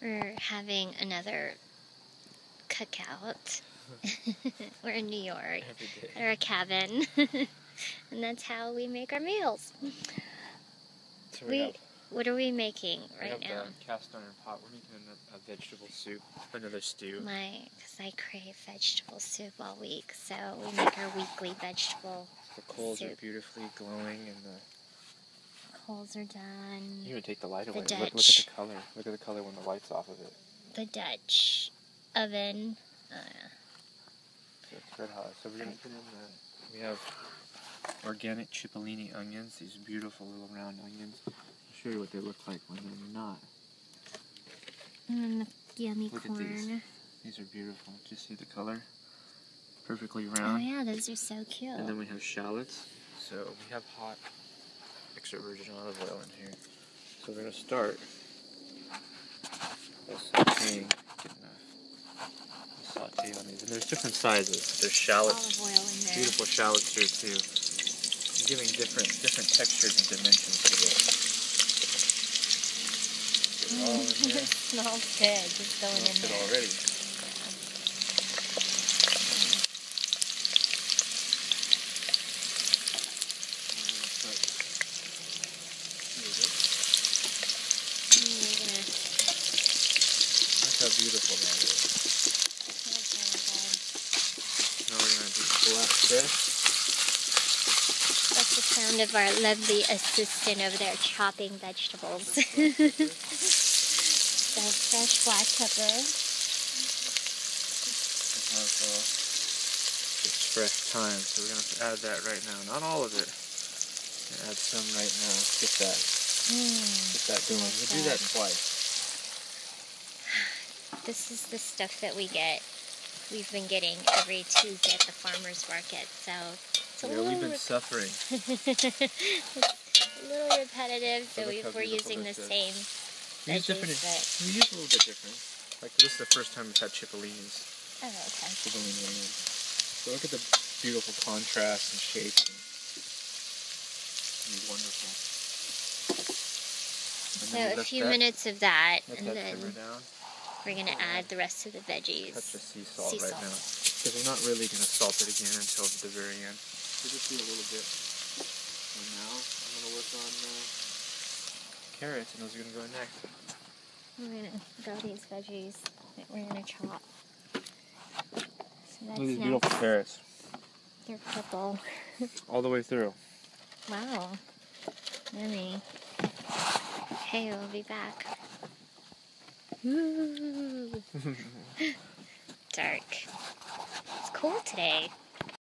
We're having another cookout. We're in New York at our cabin, and that's how we make our meals. So what are we making right now? We have the cast iron pot. We're making a vegetable soup, another stew. Because I crave vegetable soup all week, so we make our weekly vegetable The coals soup. are beautifully glowing, and the coals are done. You even take the light away. Dutch. Look at the color. Look at the color when the light's off of it. The Dutch oven. So it's red hot. So we're gonna put in we have organic cippolini onions. These beautiful little round onions. I'll show you what they look like when they're not. And the yummy Look corn. At these. These are beautiful. Do you see the color? Perfectly Oh round. yeah, those are so cute. And then we have shallots. So we have hot extra virgin olive oil in here. So we're gonna start by sauteing, getting a saute on these. And there's different sizes. There's shallots. Olive oil in there. Beautiful shallots here too. Giving different textures and dimensions to this. Get it all in there. It smells good. Just going in there. Already. Look how beautiful that is. Smells really good. Now we're going to do black fresh. That's the sound of our lovely assistant over there chopping vegetables. So fresh black pepper. It's fresh thyme, so we're going to add that right now. Not all of it. Add some right now. Get that going. We'll do that twice. This is the stuff that we've been getting every Tuesday at the farmer's market, so it's a little we've been suffering. It's a little repetitive, so we're using the same veggies, we use a little bit different. Like this is the first time we've had cippolinis. Oh, okay. Cipollini onions. So look at the beautiful contrast and shapes. It's wonderful. So a few minutes of that, and then down. we're going to add the rest of the veggies. Touch the sea salt right now. Because we're not really going to salt it again until the very end. We'll just do a little bit. And now I'm going to work on carrots, and those are going to go in next. We're going to grow these veggies that we're going to chop. So that's Look at these beautiful carrots. They're purple. All the way through. Wow. Yummy. Hey, we'll be back. Woo! Dark. It's cool today.